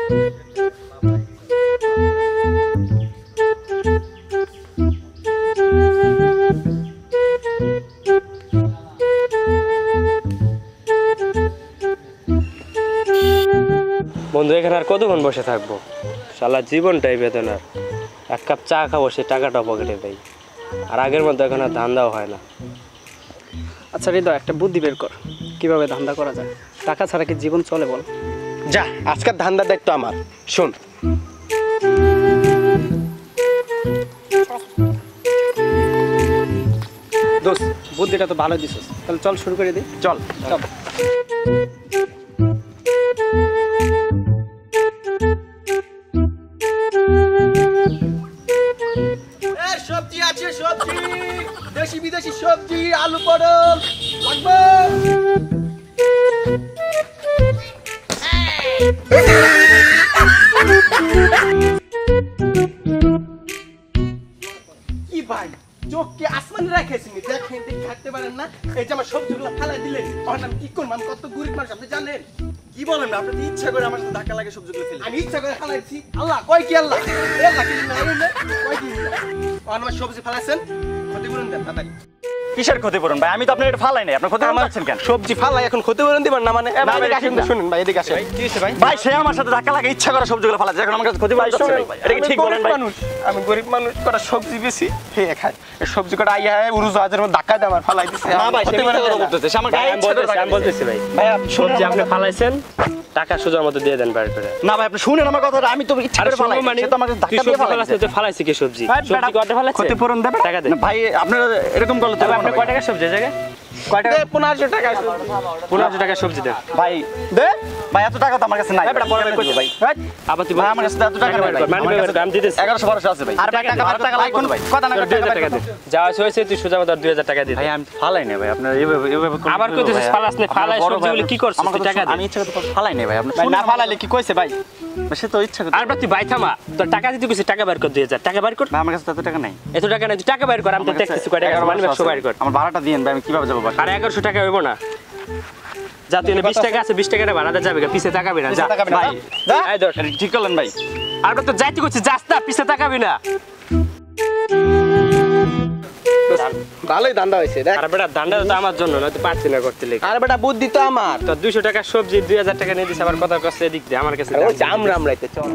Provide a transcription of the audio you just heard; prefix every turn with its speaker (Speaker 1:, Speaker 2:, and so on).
Speaker 1: বন্ধু এখানে আর কতক্ষণ বসে থাকবো? শালা জীবনটাই বেদনার। এক কাপ চা খাবো, সে টাকাটা পকেটে দেই। আর আগের মধ্যে এখন আর ধান্দাও হয় না।
Speaker 2: আচ্ছা হৃদয়, একটা বুদ্ধি বের কর, কিভাবে ধান্দা করা যায়। টাকা ছাড়া কি জীবন চলে বল?
Speaker 3: যা, আজকের ধান্দার দায়িত্ব আমার। শোন,
Speaker 2: দোস্ত বুদ্ধিটা তো ভালো দিছিস, তাহলে চল শুরু করে দিই।
Speaker 3: চল
Speaker 2: চল।
Speaker 3: সবজি আছে, সবজি, দেশি বিদেশি সবজি, আলু পটল লাগবে। কি ভাই, চোখ কি আসমানে রেখেছেন? দেখেন, দেখে থাকতে পারেন না? এই যে আমার সবজিগুলো ফেলাই দিলেন, তখন আমি কি করবো? আমি কত গরিব মানুষ, আপনি জানেন? কি বলেন? আপনি তো ইচ্ছা করে আমার সাথে ধাক্কা লাগে সবজিগুলো ফেলে। আমি ইচ্ছা করে ফেলাইছি? আল্লাহ কয় কি? আল্লাহ কয় কি? আমার সবজি ফেলাইছেন, ক্ষতিপূরণ দেন তাড়াতাড়ি।
Speaker 4: কিসের ক্ষতিপূরণ ভাই? আমি তো আপনার এটা ফালাই নাই, আপনি ক্ষতিপূরণ পাচ্ছেন কেন?
Speaker 3: সবজি ফালাই এখন ক্ষতিপূরণ দিবেন না মানে? শুনুন ভাই, এদিকে আসেন।
Speaker 4: কি হইছে ভাই? ভাই সে আমার সাথে ধাক্কা লাগে ইচ্ছা করে সবজিগুলো ফালাচ্ছে, এখন আমার কাছে ক্ষতিপূরণ চাচ্ছে ভাই। এটা কি ঠিক বলেন ভাই?
Speaker 3: আমি গরিব মানুষ, কটা সবজি বেশি খেয়ে খাই। এই সবজি কটা আইয়া উড়োজাহাজের মধ্যে ধাক্কা দিয়ে আমার ফালাই দিছে।
Speaker 4: না ভাই, সে মিথ্যা কথা বলতেছে, সে আমার গায়ে ইচ্ছা করে ধাক্কা
Speaker 1: আমি বলতেছি ভাই, সবজি আপনি ফালাইছেন, টাকা সোজা মতো দিয়ে দেন বাইরে করে।
Speaker 4: না ভাই, আপনি শুনেন আমার কথাটা, আমি তো ইচ্ছা করে ফালাই, সে তো আমাকে ধাক্কা দিয়ে ফালাইছে।
Speaker 1: তুই ফালাইছিস কি সবজি? সবজি কয়টা ফালাইছিস?
Speaker 4: ক্ষতিপূরণ দেবে
Speaker 1: টাকা দে।
Speaker 4: না ভাই, আপনারা এরকম করলে তো
Speaker 1: আপনি কয় টাকা সবজি জায়গা? কয় টাকা?
Speaker 3: 1500 টাকা।
Speaker 1: 1500 টাকা সবজি দেন
Speaker 4: ভাই। দে ভাই, এত টাকা তো আমার কাছে নাই।
Speaker 1: ভাই বড় ভাই কইছো ভাই?
Speaker 4: আবার তুই ভাই আমার কাছে এত টাকা নাই ভাই।
Speaker 1: মানি ভাই আমি দিতেছি
Speaker 4: 1100 আছে ভাই। আর টাকা টাকা লাগবে ভাই। কথা না
Speaker 1: 2000 টাকা দে। যা হইছে তুই সোজা মতো 2000 টাকা দে।
Speaker 4: ভাই আমি ফালাই নাই ভাই, আপনারা এইভাবে
Speaker 1: আবার কইতেছিস ফালাস না, ফালাই সবজিগুলো কি করছিস? তুই টাকা দে।
Speaker 4: আমি ইচ্ছা করে ফালাই নাই ভাই, আপনি
Speaker 3: ভাই না ফালাইলে কি কইছে ভাই?
Speaker 4: সে তো ইচ্ছা করে।
Speaker 1: আর তুই ভাই থামা, তোর টাকা দিতে কইছিস, টাকা বের কর 2000 টাকা বের কর।
Speaker 4: ভাই আমার কাছে এত টাকা নাই।
Speaker 1: এত টাকা নাই, তুই টাকা বের কর। আমি তো দেখতেছি কয় টাকা মানি ব্যাগ বের কর।
Speaker 4: আমার ভাড়াটা দিয়েন ভাই, আমি কিভাবে যাব বাসা?
Speaker 1: আর 1100 টাকা হইব না? যা তুই 20 টাকা আছে, 20 টাকাটা ভাড়াটা যাবে, পিছে তাকাবি না। যা
Speaker 4: ভাই
Speaker 1: এই ধর,
Speaker 4: ঠিক করলেন ভাই।
Speaker 1: আর তো যাইতে কইছিস, যাস না, পিছে তাকাবি না।
Speaker 3: ভালোই ধান্দা হইছে দেখ।
Speaker 1: আর বেটা দান্ডা তো আমার জন্য না, তুই পারছিস না করতে লেগে।
Speaker 3: আর বেটা বুদ্ধি তো আমার।
Speaker 1: তো 200 টাকা সবজি 2000 টাকা নিয়ে দিস, আবার কথা কষ্ট এদিক দে আমার কাছে।
Speaker 3: ওই জাম রাম রাইতে চল।